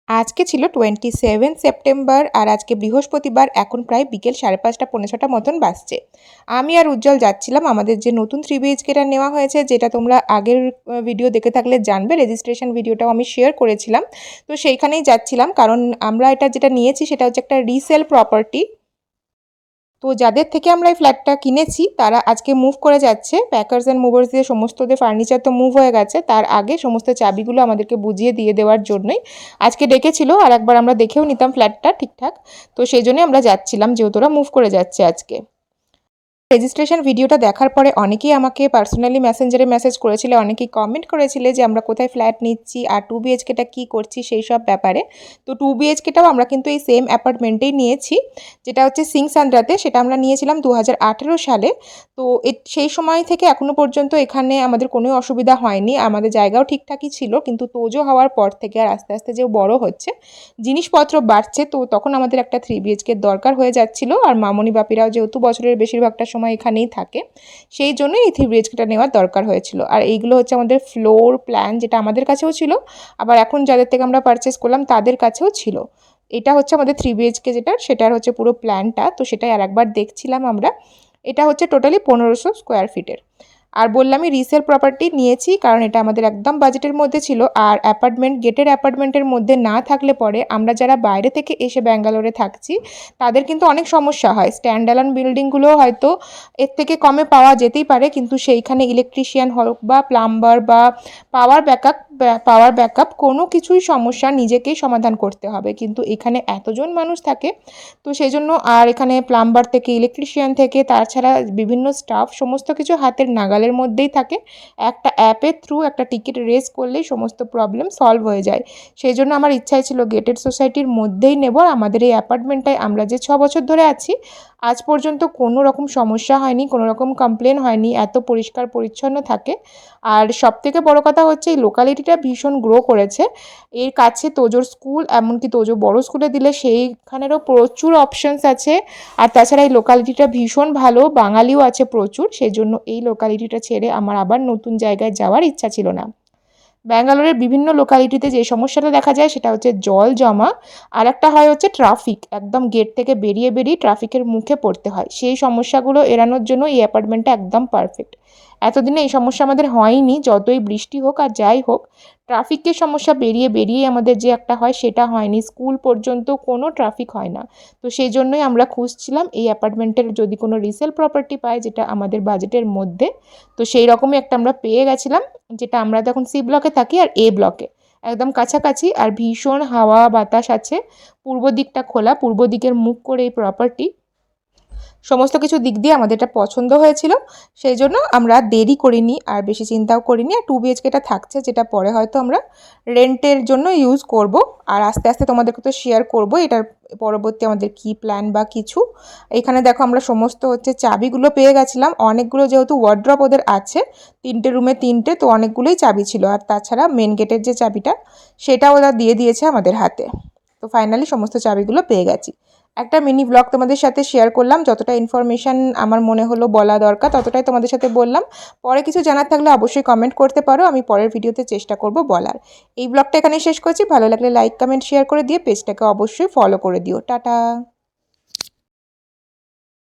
আজকে ছিল 27 সেপ্টেম্বর আর আজকে বৃহস্পতিবার। এখন প্রায় বিকেল 5:30 পৌনে 6টা মতন বাজছে। আমি আর উজ্জ্বল যাচ্ছিলাম আমাদের যে নতুন 3 বিএইচকেটা নেওয়া হয়েছে, যেটা তোমরা আগের ভিডিও দেখে থাকলে জানবে। রেজিস্ট্রেশন ভিডিওটাও আমি শেয়ার করেছিলাম। তো সেইখানেই যাচ্ছিলাম, কারণ আমরা এটা যেটা নিয়েছি সেটা হচ্ছে একটা রিসেল প্রপার্টি। তো যাদের থেকে আমরা এই ফ্ল্যাটটা কিনেছি তারা আজকে মুভ করে যাচ্ছে। প্যাকার্স অ্যান্ড মুভার্স দিয়ে সমস্তদের ফার্নিচার তো মুভ হয়ে গেছে, তার আগে সমস্ত চাবিগুলো আমাদেরকে বুঝিয়ে দিয়ে দেওয়ার জন্যই আজকে ডেকেছিল। আর একবার আমরা দেখেও নিতাম ফ্ল্যাটটা ঠিকঠাক। তো সেই জন্যই আমরা যাচ্ছিলাম, যেহেতু ওরা মুভ করে যাচ্ছে আজকে। রেজিস্ট্রেশন ভিডিওটা দেখার পরে অনেকেই আমাকে পার্সোনালি মেসেঞ্জারে মেসেজ করেছিলে, অনেকেই কমেন্ট করেছিলে যে আমরা কোথায় ফ্ল্যাট নিচ্ছি আর 2 বিএইচকেটা কী করছি সেই সব ব্যাপারে। তো 2 বিএইচকেটাও আমরা কিন্তু এই সেম অ্যাপার্টমেন্টেই নিয়েছি, যেটা হচ্ছে সিংসান্দ্রাতে। সেটা আমরা নিয়েছিলাম 2018 সালে। তো সেই সময় থেকে এখনও পর্যন্ত এখানে আমাদের কোনো অসুবিধা হয়নি, আমাদের জায়গাও ঠিকঠাকই ছিল। কিন্তু তোজো হওয়ার পর থেকে আর আস্তে আস্তে যে বড় হচ্ছে, জিনিসপত্র বাড়ছে, তো তখন আমাদের একটা 3 বিএইচকের দরকার হয়ে যাচ্ছিল। আর মামনি বাপিরাও যেহেতু বছরের বেশিরভাগটা সময় এখানেই থাকে, সেই জন্যই এই 3 বিএইচকেটা নেওয়ার দরকার হয়েছিল। আর এইগুলো হচ্ছে আমাদের ফ্লোর প্ল্যান, যেটা আমাদের কাছেও ছিল, আবার এখন যাদের থেকে আমরা পারচেস করলাম তাদের কাছেও ছিল। এটা হচ্ছে আমাদের 3 বিএইচকে সেটার হচ্ছে পুরো প্ল্যানটা। তো সেটাই আর একবার দেখছিলাম আমরা। এটা হচ্ছে টোটালি 1500 স্কোয়ার ফিটের। আর বললামই রিসেল প্রপার্টি নিয়েছি, কারণ এটা আমাদের একদম বাজেটের মধ্যে ছিল। আর গেটের অ্যাপার্টমেন্টের মধ্যে না থাকলে পরে আমরা যারা বাইরে থেকে এসে ব্যাঙ্গালোরে থাকছি তাদের কিন্তু অনেক সমস্যা হয়। স্ট্যান্ড অ্যালোন বিল্ডিংগুলো হয়তো এর থেকে কমে পাওয়া যেতেই পারে, কিন্তু সেইখানে ইলেকট্রিশিয়ান হোক বা প্লাম্বার বা পাওয়ার ব্যাকআপ কোনো কিছুই সমস্যা নিজেকেই সমাধান করতে হবে। কিন্তু এখানে এতজন মানুষ থাকে, তো সেই জন্য আর এখানে প্লাম্বার থেকে ইলেকট্রিশিয়ান থেকে তাছাড়া বিভিন্ন স্টাফ সমস্ত কিছু হাতের নাগালের মধ্যেই থাকে। একটা অ্যাপের থ্রু একটা টিকিট রেজ করলেই সমস্ত প্রবলেম সলভ হয়ে যায়। সেই জন্য আমার ইচ্ছাই ছিল গেটেড সোসাইটির মধ্যেই নেব। আমাদের এই অ্যাপার্টমেন্টটায় আমরা যে 6 বছর ধরে আছি, আজ পর্যন্ত কোনো রকম সমস্যা হয়নি, কোনো রকম কমপ্লেন হয়নি। এত পরিষ্কার পরিচ্ছন্ন থাকে। আর সবথেকে বড় কথা হচ্ছে এই লোকালিটিটা ভীষণ গ্রো করেছে। এর কাছে তোজোর স্কুল, এমনকি তোজো বড় স্কুলে দিলে সেইখানেরও প্রচুর অপশানস আছে। আর তাছাড়া এই লোকালিটিটা ভীষণ ভালো, বাঙালিও আছে প্রচুর। সেই জন্য এই লোকালিটিটা ছেড়ে আমার আবার নতুন জায়গায় যাওয়ার ইচ্ছা ছিল না। ব্যাঙ্গালোরের বিভিন্ন লোকালিটিতে যে সমস্যাটা দেখা যায় সেটা হচ্ছে জল জমা, আর একটা হয় হচ্ছে ট্রাফিক। একদম গেট থেকে বেরিয়ে ট্রাফিকের মুখে পড়তে হয়। সেই সমস্যাগুলো এড়ানোর জন্য এই অ্যাপার্টমেন্টটা একদম পারফেক্ট। এতদিনে এই সমস্যা আমাদের হয়নি, যতই বৃষ্টি হোক আর যাই হোক। ট্রাফিকের সমস্যা বেরিয়ে আমাদের যে একটা হয় সেটা হয়নি। স্কুল পর্যন্ত কোনো ট্রাফিক হয় না। তো সেই জন্যই আমরা খুঁজছিলাম এই অ্যাপার্টমেন্টের যদি কোনো রিসেল প্রপার্টি পাই যেটা আমাদের বাজেটের মধ্যে। তো সেই রকমই একটা আমরা পেয়ে গেছিলাম, যেটা আমরা তখন সি ব্লকে থাকি আর এ ব্লকে একদম কাছাকাছি। আর ভীষণ হাওয়া বাতাস আছে, পূর্ব দিকটা খোলা, পূর্ব দিকের মুখ করে এই প্রপার্টি। সমস্ত কিছু দিক দিয়ে আমাদের এটা পছন্দ হয়েছিল। সেই জন্য আমরা দেরি করিনি আর বেশি চিন্তাও করিনি। আর 2 বিএইচকেটা থাকছে, যেটা পরে হয়তো আমরা রেন্টের জন্য ইউজ করব। আর আস্তে আস্তে তোমাদেরকে তো শেয়ার করব এটার পরবর্তী আমাদের কী প্ল্যান বা কিছু। এখানে দেখো আমরা সমস্ত হচ্ছে চাবিগুলো পেয়ে গেছিলাম। অনেকগুলো যেহেতু ওয়ার্ড্রপ ওদের আছে, 3টে রুমে 3টে, তো অনেকগুলোই চাবি ছিল। আর তাছাড়া মেন গেটের যে চাবিটা সেটা ওরা দিয়ে দিয়েছে আমাদের হাতে। তো ফাইনালি সমস্ত চাবিগুলো পেয়ে গেছি। একটা মিনি ব্লগ তোমাদের সাথে শেয়ার করলাম, যতটা ইনফরমেশান আমার মনে হলো বলা দরকার ততটাই তোমাদের সাথে বললাম। পরে কিছু জানার থাকলে অবশ্যই কমেন্ট করতে পারো, আমি পরের ভিডিওতে চেষ্টা করব বলার। এই ব্লগটা এখানে শেষ করছি। ভালো লাগলে লাইক কমেন্ট শেয়ার করে দিয়ে পেজটাকে অবশ্যই ফলো করে দিও। টাটা।